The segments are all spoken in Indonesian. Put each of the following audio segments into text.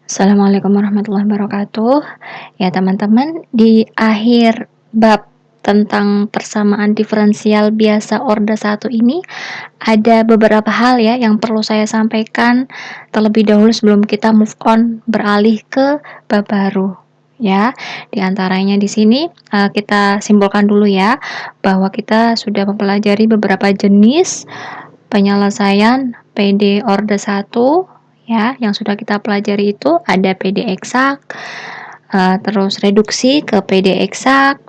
Assalamualaikum warahmatullahi wabarakatuh. Ya, teman-teman, di akhir bab tentang persamaan diferensial biasa orde 1 ini ada beberapa hal ya yang perlu saya sampaikan terlebih dahulu sebelum kita move on beralih ke bab baru. Ya, di antaranya di sini kita simpulkan dulu ya bahwa kita sudah mempelajari beberapa jenis penyelesaian PD orde 1 ya, yang sudah kita pelajari itu ada PD eksak, terus reduksi ke PD eksak,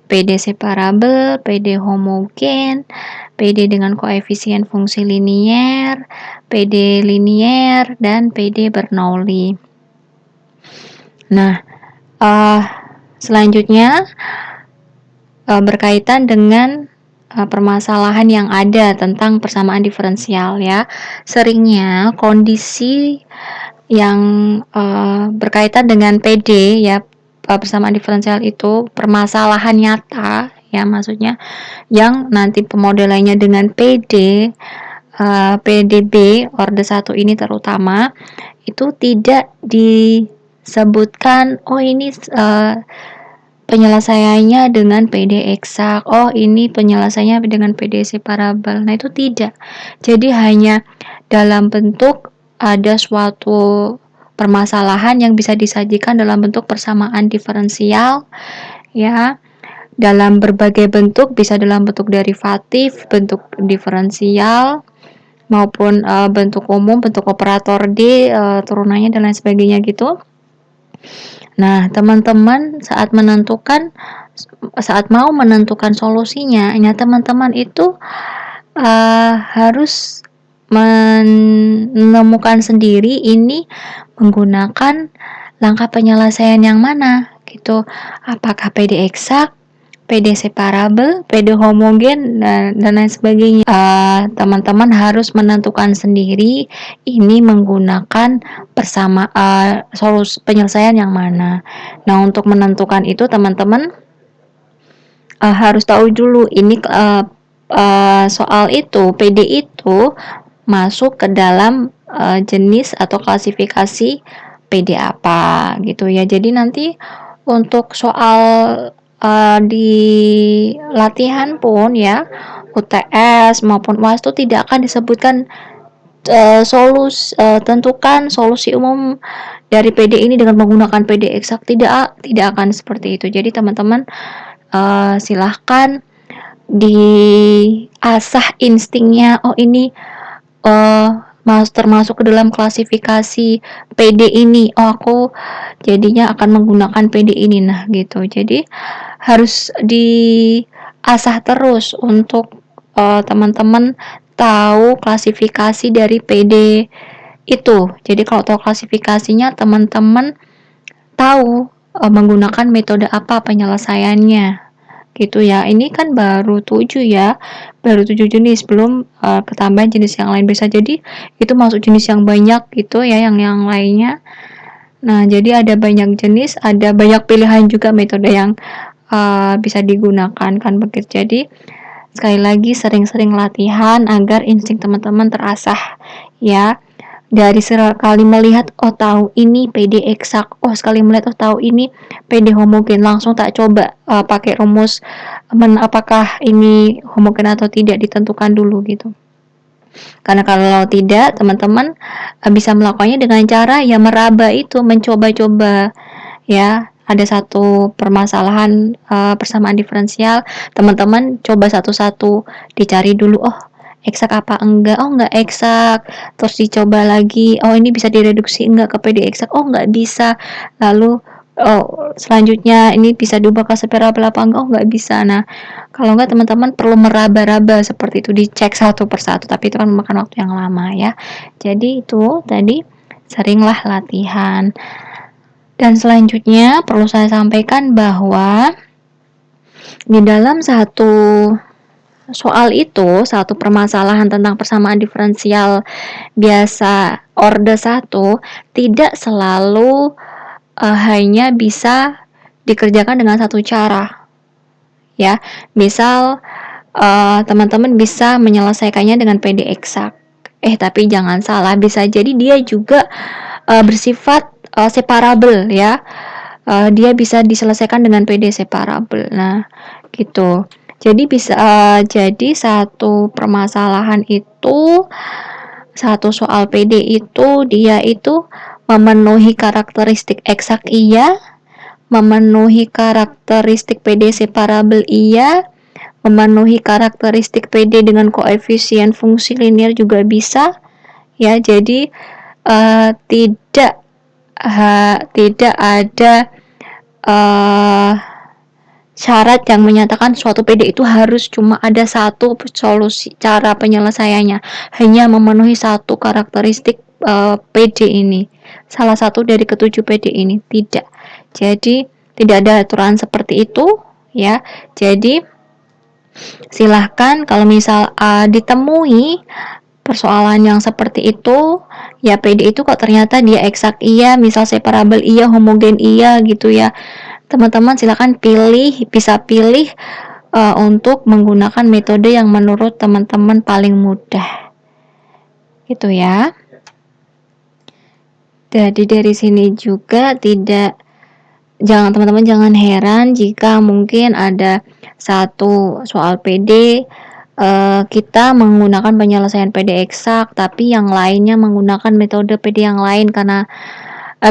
PD separabel, PD homogen, PD dengan koefisien fungsi linier, PD linier, dan PD Bernoulli. Nah, selanjutnya berkaitan dengan permasalahan yang ada tentang persamaan diferensial ya. Seringnya kondisi yang berkaitan dengan PD ya, persamaan diferensial itu permasalahan nyata ya, maksudnya yang nanti pemodelannya dengan PDB orde 1 ini terutama itu tidak disebutkan ini penyelesaiannya dengan PD eksak, ini penyelesaiannya dengan PD separabel. Nah, itu tidak. Jadi hanya dalam bentuk ada suatu permasalahan yang bisa disajikan dalam bentuk persamaan diferensial ya, dalam berbagai bentuk, bisa dalam bentuk derivatif, bentuk diferensial maupun bentuk umum, bentuk operator D, turunannya dan lain sebagainya gitu. Nah, teman-teman saat mau menentukan solusinya, teman-teman itu harus menemukan sendiri ini menggunakan langkah penyelesaian yang mana gitu. Apakah PD eksak, PD separabel, PD homogen, dan lain sebagainya. Teman-teman harus menentukan sendiri ini menggunakan solusi penyelesaian yang mana. Nah, untuk menentukan itu teman-teman harus tahu dulu ini soal itu PD itu masuk ke dalam jenis atau klasifikasi PD apa gitu ya. Jadi nanti untuk soal di latihan pun ya, UTS maupun UAS itu tidak akan disebutkan tentukan solusi umum dari PD ini dengan menggunakan PD eksak, tidak akan seperti itu. Jadi teman-teman silahkan diasah instingnya, ini termasuk ke dalam klasifikasi PD ini, aku jadinya akan menggunakan PD ini. Nah gitu, jadi harus diasah terus untuk teman-teman tahu klasifikasi dari PD itu. Jadi kalau tahu klasifikasinya, teman-teman tahu menggunakan metode apa penyelesaiannya gitu ya. Ini kan baru 7 ya, baru 7 jenis, belum ketambahan jenis yang lain. Bisa jadi itu masuk jenis yang banyak gitu ya, yang lainnya. Nah, jadi ada banyak jenis, ada banyak pilihan juga metode yang bisa digunakan kan begitu. Jadi sekali lagi sering-sering latihan agar insting teman-teman terasah ya. Dari sekali melihat, tahu ini PD eksak, sekali melihat tahu ini PD homogen, langsung tak coba pakai rumus apakah ini homogen atau tidak, ditentukan dulu gitu. Karena kalau tidak, teman-teman bisa melakukannya dengan cara ya meraba itu, mencoba-coba ya. Ada satu permasalahan persamaan diferensial, teman-teman coba satu-satu, dicari dulu, eksak apa enggak, enggak eksak, terus dicoba lagi, ini bisa direduksi enggak ke PD eksak, enggak bisa, lalu selanjutnya ini bisa diubah ke separabel apa enggak bisa. Nah, kalau enggak teman-teman perlu meraba-raba seperti itu, dicek satu persatu, tapi itu kan memakan waktu yang lama ya. Jadi itu tadi seringlah latihan. Dan selanjutnya perlu saya sampaikan bahwa di dalam satu soal itu, satu permasalahan tentang persamaan diferensial biasa orde 1 tidak selalu hanya bisa dikerjakan dengan satu cara. Ya, misal teman-teman bisa menyelesaikannya dengan PD eksak. Tapi jangan salah, bisa jadi dia juga bersifat separable ya. Dia bisa diselesaikan dengan PD separable. Nah, gitu. Jadi satu permasalahan itu, satu soal PD itu dia itu memenuhi karakteristik eksak iya, memenuhi karakteristik PD separable iya, memenuhi karakteristik PD dengan koefisien fungsi linear juga bisa ya. Jadi tidak ada uh, syarat yang menyatakan suatu PD itu harus cuma ada satu solusi cara penyelesaiannya, hanya memenuhi satu karakteristik PD ini, salah satu dari ketujuh PD ini. Tidak, jadi tidak ada aturan seperti itu ya. Jadi silahkan kalau misal ditemui persoalan yang seperti itu ya, PD itu kok ternyata dia eksak iya, misal separable iya, homogen iya gitu ya, teman-teman silakan bisa pilih untuk menggunakan metode yang menurut teman-teman paling mudah gitu ya. Jadi dari sini juga teman-teman jangan heran jika mungkin ada satu soal PD kita menggunakan penyelesaian PD eksak, tapi yang lainnya menggunakan metode PD yang lain, karena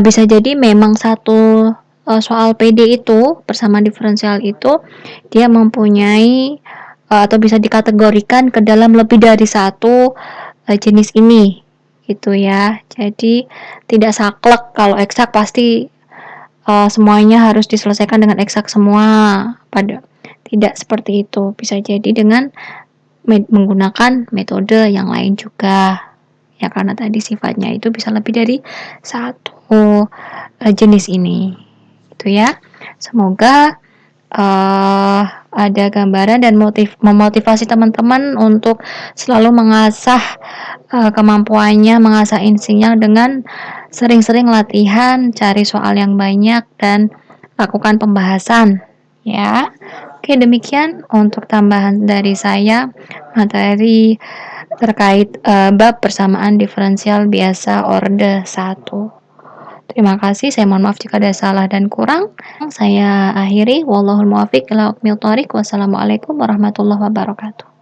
bisa jadi memang satu soal PD itu persamaan diferensial itu dia mempunyai atau bisa dikategorikan ke dalam lebih dari satu jenis ini gitu ya. Jadi tidak saklek kalau eksak pasti semuanya harus diselesaikan dengan eksak semua. Tidak seperti itu, bisa jadi dengan menggunakan metode yang lain juga ya, karena tadi sifatnya itu bisa lebih dari satu jenis ini itu ya. Semoga ada gambaran dan memotivasi teman-teman untuk selalu mengasah kemampuannya, mengasah instingnya dengan sering-sering latihan, cari soal yang banyak dan lakukan pembahasan ya. Oke, demikian untuk tambahan dari saya materi terkait bab persamaan diferensial biasa orde 1. Terima kasih, saya mohon maaf jika ada salah dan kurang. Saya akhiri, wallahul muwaffiq ila aqwamit thoriq. Wassalamualaikum warahmatullahi wabarakatuh.